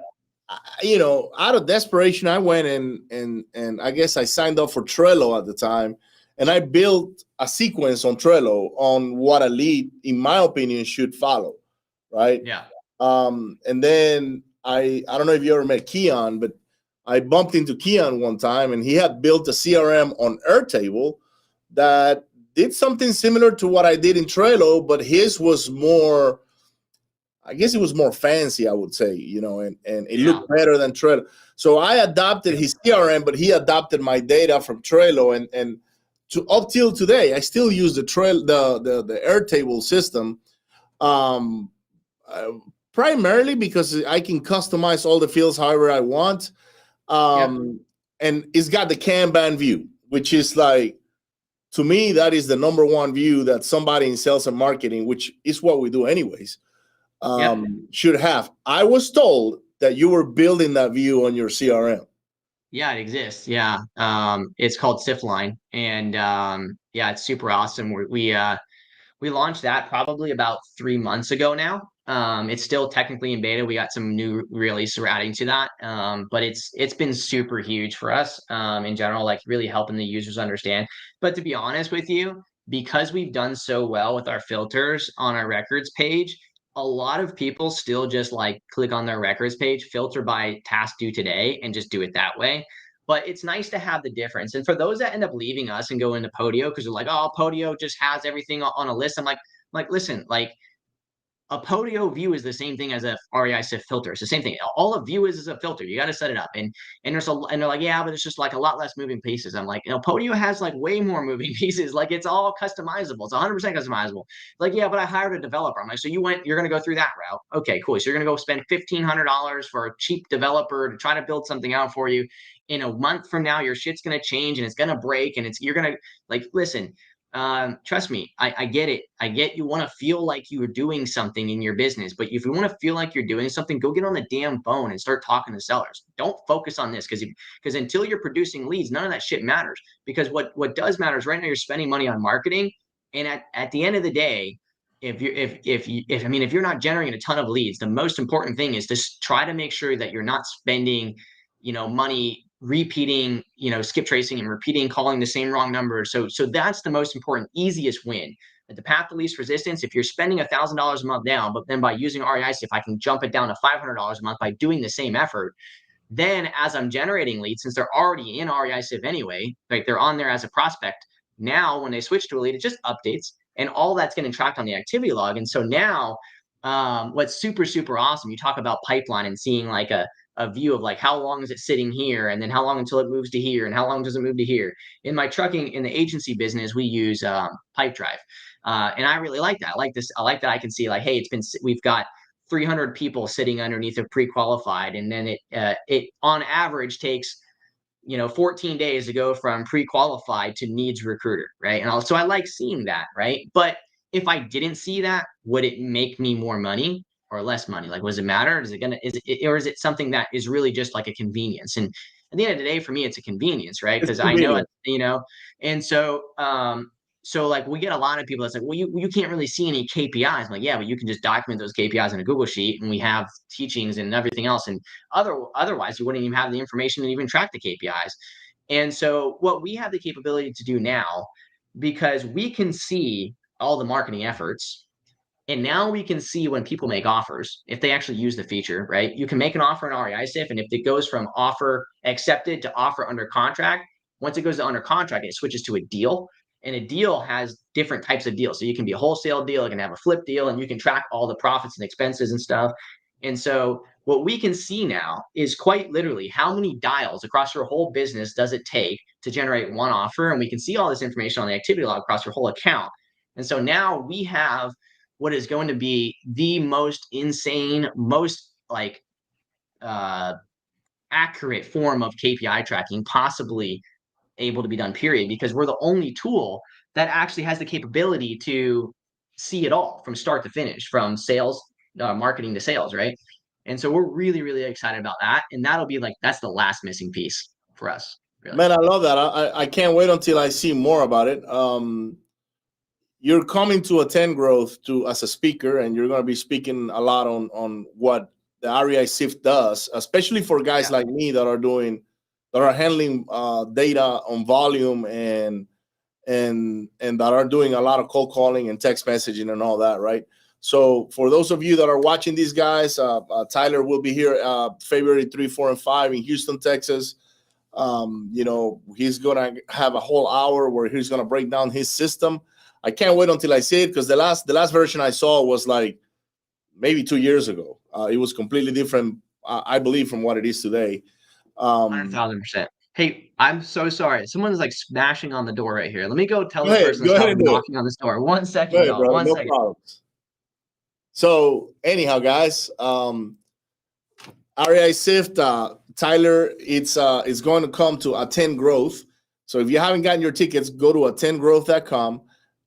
out of desperation, I went and I guess I signed up for Trello at the time, and I built a sequence on Trello on what a lead, in my opinion, should follow, right? Yeah. And then I don't know if you ever met Keon, but I bumped into Keon one time, and he had built a CRM on Airtable that did something similar to what I did in Trello, but his was more, I guess it was more fancy, I would say, and it looked better than Trello. So I adopted his CRM, but he adopted my data from Trello, and to up till today, I still use the Airtable system, primarily because I can customize all the fields however I want. And it's got the Kanban view, which is like, to me, that is the number one view that somebody in sales and marketing, which is what we do anyways, should have. I was told that you were building that view on your CRM. Yeah, it exists. Yeah. It's called SIFline, and it's super awesome. We launched that probably about 3 months ago now. It's still technically in beta. We got some new release we're adding to that. But it's been super huge for us in general, like really helping the users understand. But to be honest with you, because we've done so well with our filters on our records page, a lot of people still just like click on their records page, filter by task due today, and just do it that way. But it's nice to have the difference. And for those that end up leaving us and go into Podio because they're like, oh, Podio just has everything on a list. I'm like, listen, like, a Podio view is the same thing as a REISIFT filter. It's the same thing. All a view is a filter. You got to set it up. And they're like, yeah, but it's just like a lot less moving pieces. I'm like, Podio has like way more moving pieces. Like, it's all customizable. It's 100% customizable. Like, yeah, but I hired a developer. I'm like, so you're going to go through that route. Okay, cool. So you're going to go spend $1,500 for a cheap developer to try to build something out for you. In a month from now, your shit's going to change and it's going to break, and you're going to, like, listen, trust me, I get it. I get you want to feel like you are doing something in your business, but if you want to feel like you're doing something, go get on the damn phone and start talking to sellers. Don't focus on this because until you're producing leads, none of that shit matters. Because what does matter is right now you're spending money on marketing, and at the end of the day, if you're not generating a ton of leads, the most important thing is to try to make sure that you're not spending money repeating, skip tracing and repeating, calling the same wrong number. So that's the most important, easiest win. At the path of least resistance, if you're spending $1,000 a month now, but then by using REIS, if I can jump it down to $500 a month by doing the same effort, Then as I'm generating leads, since they're already in REISIFT anyway, like they're on there as a prospect. Now, when they switch to a lead, it just updates and all that's getting tracked on the activity log. And so now what's super, super awesome, you talk about pipeline and seeing like a view of like how long is it sitting here and then how long until it moves to here and how long does it move to here. In my trucking, in the agency business, we use Pipedrive. And I really like that. I like this. I like that I can see like, hey, we've got 300 people sitting underneath of pre-qualified. And then it on average takes 14 days to go from pre-qualified to needs recruiter, right? And so I like seeing that, right? But if I didn't see that, would it make me more money or less money? Like, does it matter? Or is it something that is really just like a convenience? And at the end of the day, for me, it's a convenience, right? It's Because I know convenient. it, and so like we get a lot of people that's like, well, you can't really see any KPIs. I'm like, yeah, but you can just document those KPIs in a Google sheet, and we have teachings and everything else. And otherwise, you wouldn't even have the information to even track the KPIs. And so what we have the capability to do now, because we can see all the marketing efforts, and now we can see when people make offers, if they actually use the feature, right? You can make an offer in REISIF, and if it goes from offer accepted to offer under contract, once it goes to under contract, it switches to a deal. And a deal has different types of deals. So you can be a wholesale deal, it can have a flip deal, and you can track all the profits and expenses and stuff. And so what we can see now is quite literally how many dials across your whole business does it take to generate one offer. And we can see all this information on the activity log across your whole account. And so now we have what is going to be the most insane, most like accurate form of KPI tracking possibly able to be done, period, because we're the only tool that actually has the capability to see it all from start to finish, from sales, marketing to sales, right? And so we're really, really excited about that. And that'll be like, that's the last missing piece for us, really. Man, I love that. I can't wait until I see more about it. You're coming to attend growth to as a speaker, and you're going to be speaking a lot on what the REI SIFT does, especially for guys like me that are handling data on volume and that are doing a lot of cold calling and text messaging and all that, right? So for those of you that are watching these guys, Tyler will be here February 3, 4, and 5 in Houston, Texas. He's gonna have a whole hour where he's gonna break down his system. I can't wait until I see it, because the last version I saw was like maybe 2 years ago. It was completely different, I believe, from what it is today. 100,000%. Hey, I'm so sorry. Someone's like smashing on the door right here. Let me go tell Go this ahead, person to stop knocking on this door. 1 second, go ahead, y'all. bro. 1 No second. problems. So anyhow, guys, REI SIFT, Tyler, it's going to come to Attend Growth. So if you haven't gotten your tickets, go to attendgrowth.com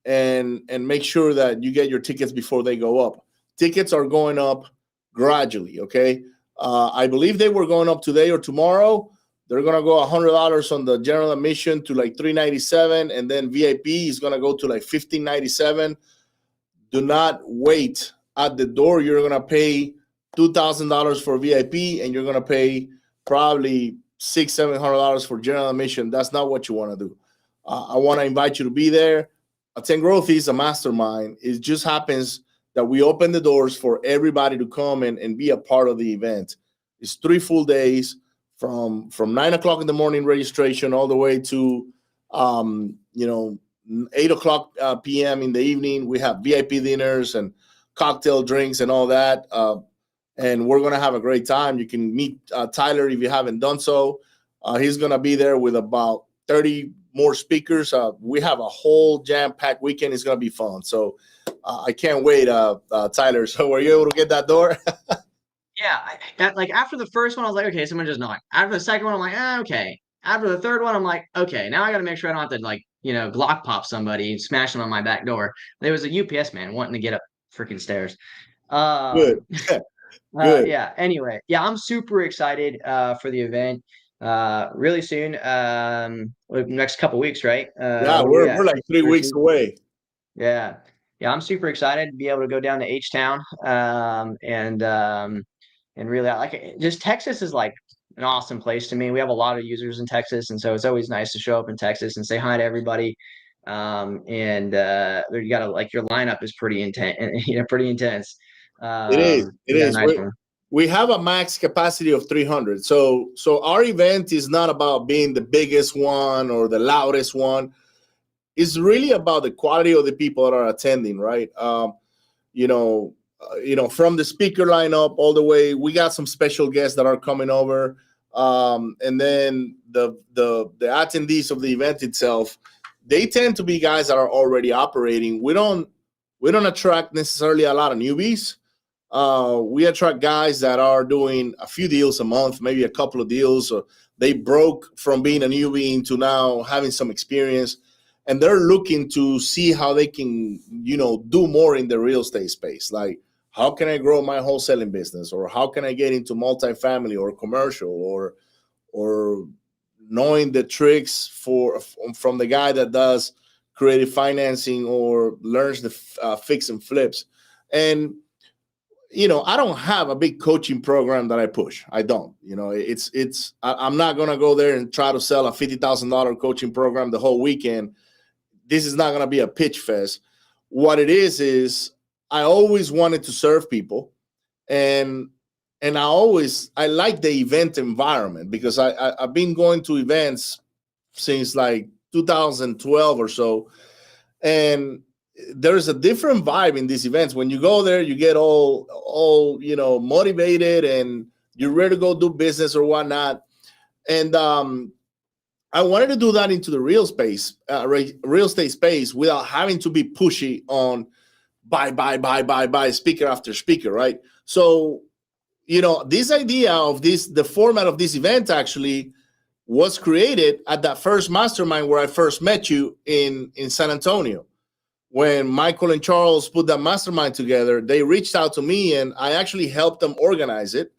and make sure that you get your tickets before they go up. Tickets are going up gradually, okay? I believe they were going up today or tomorrow. They're going to go $100 on the general admission to like $397, and then VIP is going to go to like $1597. Do not wait at the door. You're going to pay $2,000 for VIP, and you're going to pay probably $600-700 for general admission. That's not what you want to do. I want to invite you to be there. Attend Growth is a mastermind. It just happens that we open the doors for everybody to come and be a part of the event. It's 3 full days from 9 o'clock in the morning registration all the way to 8 o'clock p.m. in the evening. We have VIP dinners and cocktail drinks and all that. And we're going to have a great time. You can meet Tyler if you haven't done so. He's going to be there with about 30 more speakers. We have a whole jam-packed weekend. It's going to be fun. So I can't wait, Tyler. So were you able to get that door? Yeah, like after the first one, I was like, okay, someone just knocked. After the second one, I'm like, okay. After the third one, I'm like, okay, now I got to make sure I don't have to like, Glock pop somebody, smash them on my back door. There was a UPS man wanting to get up freaking stairs. Good. Good. Yeah. Anyway, yeah, I'm super excited for the event. Really soon. Next couple weeks, right? Yeah, we're like 3 weeks away. Yeah. Yeah, I'm super excited to be able to go down to H-Town. And really, like, just Texas is like an awesome place to me. We have a lot of users in Texas, and so it's always nice to show up in Texas and say hi to everybody. You got to like your lineup is pretty intense, pretty intense. It is. It is. Nice one. we have a max capacity of 300. So our event is not about being the biggest one or the loudest one. It's really about the quality of the people that are attending, right? From the speaker lineup all the way, we got some special guests that are coming over, and then the attendees of the event itself, they tend to be guys that are already operating. We don't attract necessarily a lot of newbies. We attract guys that are doing a few deals a month, maybe a couple of deals, or they broke from being a newbie into now having some experience, and they're looking to see how they can, do more in the real estate space. Like, how can I grow my wholesaling business, or how can I get into multifamily or commercial, or knowing the tricks from the guy that does creative financing or learns the fix and flips. And I don't have a big coaching program that I push. I don't. I'm not gonna go there and try to sell a $50,000 coaching program the whole weekend. This is not gonna be a pitch fest. What it is I always wanted to serve people, and I like the event environment, because I've been going to events since like 2012 or so, and there's a different vibe in these events. When you go there, you get all motivated, and you're ready to go do business or whatnot. And I wanted to do that into the real estate space, without having to be pushy on buy, speaker after speaker, right? So, this idea of the format of this event actually was created at that first mastermind where I first met you in San Antonio. When Michael and Charles put that mastermind together, they reached out to me, and I actually helped them organize it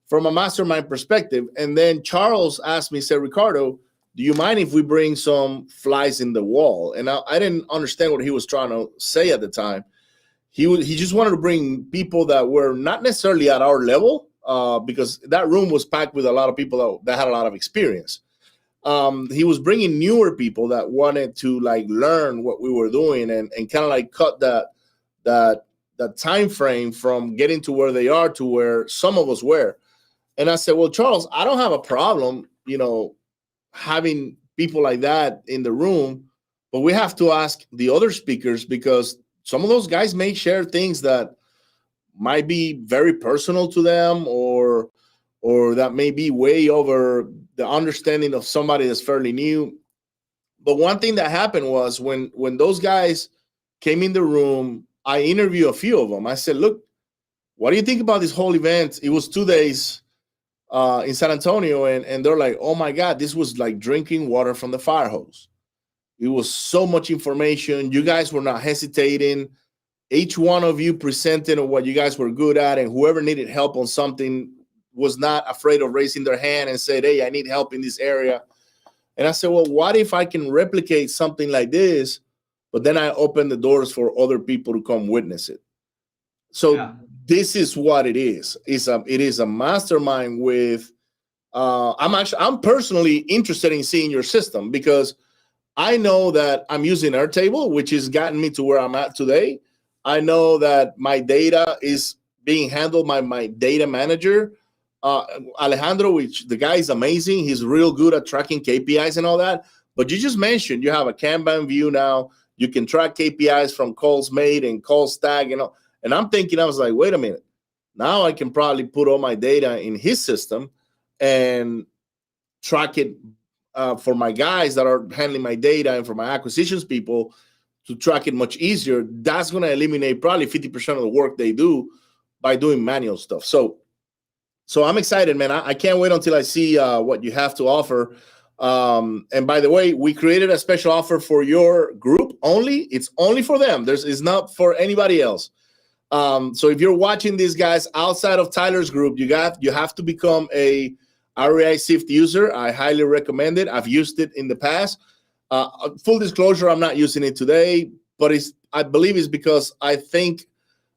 from a mastermind perspective. And then Charles asked me, said, Ricardo, do you mind if we bring some flies in the wall? And I didn't understand what he was trying to say at the time. He just wanted to bring people that were not necessarily at our level, because that room was packed with a lot of people that had a lot of experience. He was bringing newer people that wanted to learn what we were doing, and kind of cut that time frame from getting to where they are to where some of us were. And I said, well, Charles, I don't have a problem, having people like that in the room, but we have to ask the other speakers, because some of those guys may share things that might be very personal to them, or that may be way over the understanding of somebody that's fairly new. But one thing that happened was when those guys came in the room, I interviewed a few of them. I said, look, what do you think about this whole event? It was 2 days in San Antonio, and they're like, oh my God, this was like drinking water from the fire hose. It was so much information. You guys were not hesitating. Each one of you presented on what you guys were good at, and whoever needed help on something was not afraid of raising their hand and said, hey, I need help in this area. And I said, well, what if I can replicate something like this, but then I open the doors for other people to come witness it? So This is what it is. It is a mastermind with, I'm personally interested in seeing your system, because I know that I'm using Airtable, which has gotten me to where I'm at today. I know that my data is being handled by my data manager, Alejandro, which the guy is amazing. He's real good at tracking KPIs and all that. But you just mentioned you have a Kanban view now. You can track KPIs from calls made and calls tagged, and I'm thinking, I was like, wait a minute. Now I can probably put all my data in his system and track it for my guys that are handling my data, and for my acquisitions people to track it much easier. That's going to eliminate probably 50% of the work they do by doing manual stuff. So I'm excited, man. I can't wait until I see what you have to offer. And by the way, we created a special offer for your group only. It's only for them. It's not for anybody else. So if you're watching these guys outside of Tyler's group, you have to become a REISIFT user. I highly recommend it. I've used it in the past. Full disclosure, I'm not using it today, but I believe it's because I think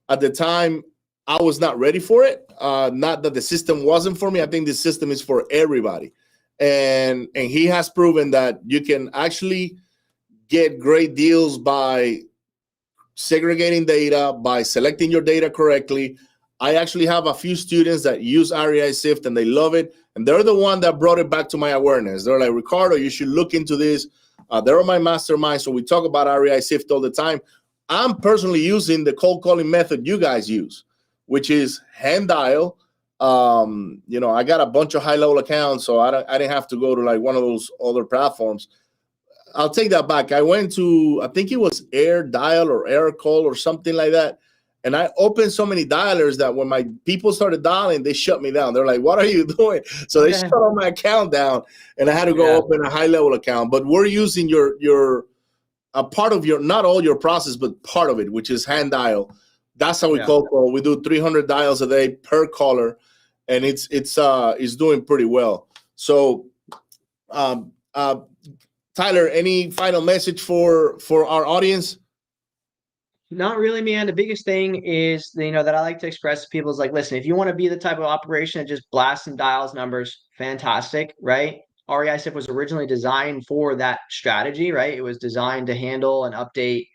at the time I was not ready for it. Not that the system wasn't for me. I think the system is for everybody. And he has proven that you can actually get great deals by segregating data, by selecting your data correctly. I actually have a few students that use REISIFT and they love it. And they're the one that brought it back to my awareness. They're like, Ricardo, you should look into this. They're on my mastermind. So we talk about REISIFT all the time. I'm personally using the cold calling method you guys use, which is hand dial. I got a bunch of high level accounts, so I didn't have to go to like one of those other platforms. I'll take that back. I went to, I think it was Air Dial or Air Call or something like that. And I opened so many dialers that when my people started dialing, they shut me down. They're like, what are you doing? So they shut all my account down and I had to go open a high level account. But we're using a part of your, not all your process, but part of it, which is hand dial. That's how we cold call. We do 300 dials a day per caller, and it's doing pretty well. So, Tyler, any final message for our audience? Not really, man. The biggest thing is, that I like to express to people is like, listen, if you want to be the type of operation that just blasts and dials numbers, fantastic, right? REISIFT was originally designed for that strategy, right? It was designed to handle and update,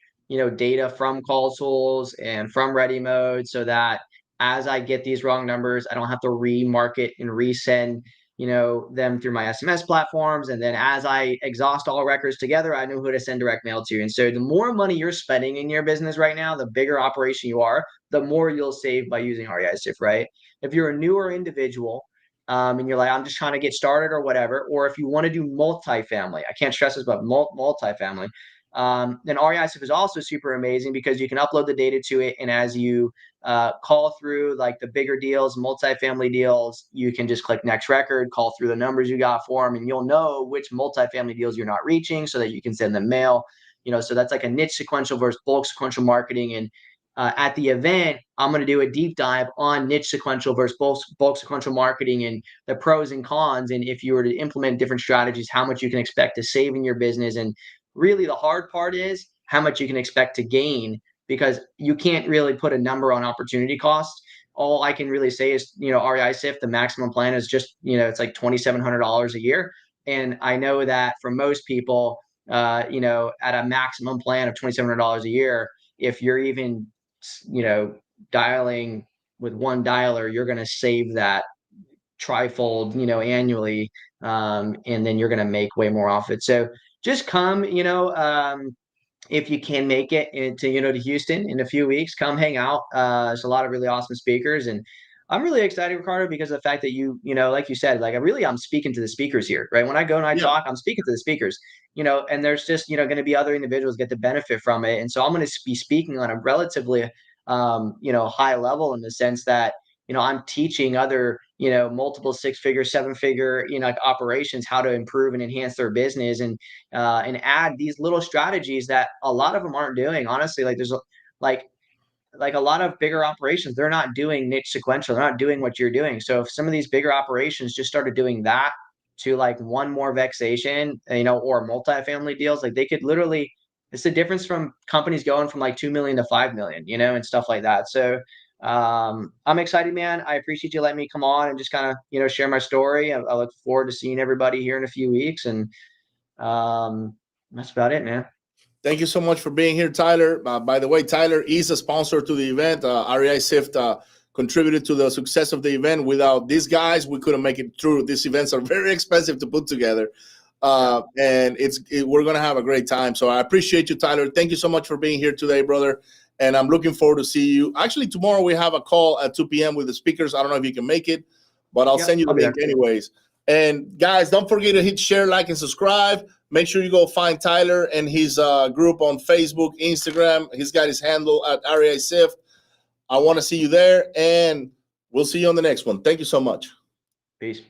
data from consoles and from ready mode so that as I get these wrong numbers, I don't have to remarket and resend them through my SMS platforms. And then as I exhaust all records together, I know who to send direct mail to. And so the more money you're spending in your business right now, the bigger operation you are, the more you'll save by using REISIFT, right? If you're a newer individual, and you're like, I'm just trying to get started or whatever, or if you want to do multifamily, I can't stress this, but multifamily, then REISIFT is also super amazing because you can upload the data to it. And as you call through like the bigger deals, multifamily deals, you can just click next record, call through the numbers you got for them, and you'll know which multifamily deals you're not reaching so that you can send them mail. So that's like a niche sequential versus bulk sequential marketing. And at the event, I'm going to do a deep dive on niche sequential versus bulk sequential marketing and the pros and cons. And if you were to implement different strategies, how much you can expect to save in your business. And really the hard part is how much you can expect to gain, because you can't really put a number on opportunity cost. All I can really say is, REISIFT, the maximum plan is just, it's like $2,700 a year. And I know that for most people, at a maximum plan of $2,700 a year, if you're even, dialing with one dialer, you're going to save that trifold, annually. And then you're going to make way more off it. So just come, if you can make it to Houston in a few weeks, come hang out. There's a lot of really awesome speakers, and I'm really excited, Ricardo, because of the fact that like you said, like I'm speaking to the speakers here, right? When I go and I talk, I'm speaking to the speakers, and there's just going to be other individuals get to benefit from it, and so I'm going to be speaking on a relatively high level in the sense that I'm teaching other multiple 6-figure, 7-figure operations how to improve and enhance their business and add these little strategies that a lot of them aren't doing. Honestly, like there's like a lot of bigger operations, they're not doing niche sequential, they're not doing what you're doing. So if some of these bigger operations just started doing that to like one more vexation, or multifamily deals, like they could literally, it's the difference from companies going from like 2 million to 5 million, and stuff like that. So I'm excited, man. I appreciate you letting me come on and just kind of, share my story. I look forward to seeing everybody here in a few weeks. And that's about it, man. Thank you so much for being here, Tyler. By the way, Tyler is a sponsor to the event. REISIFT contributed to the success of the event. Without these guys, we couldn't make it through. These events are very expensive to put together. And we're going to have a great time. So I appreciate you, Tyler. Thank you so much for being here today, brother. And I'm looking forward to see you. Actually, tomorrow we have a call at 2 p.m. with the speakers. I don't know if you can make it, but I'll send you the link anyways. And guys, don't forget to hit share, like, and subscribe. Make sure you go find Tyler and his group on Facebook, Instagram. He's got his handle at REISIFT. I want to see you there, and we'll see you on the next one. Thank you so much. Peace.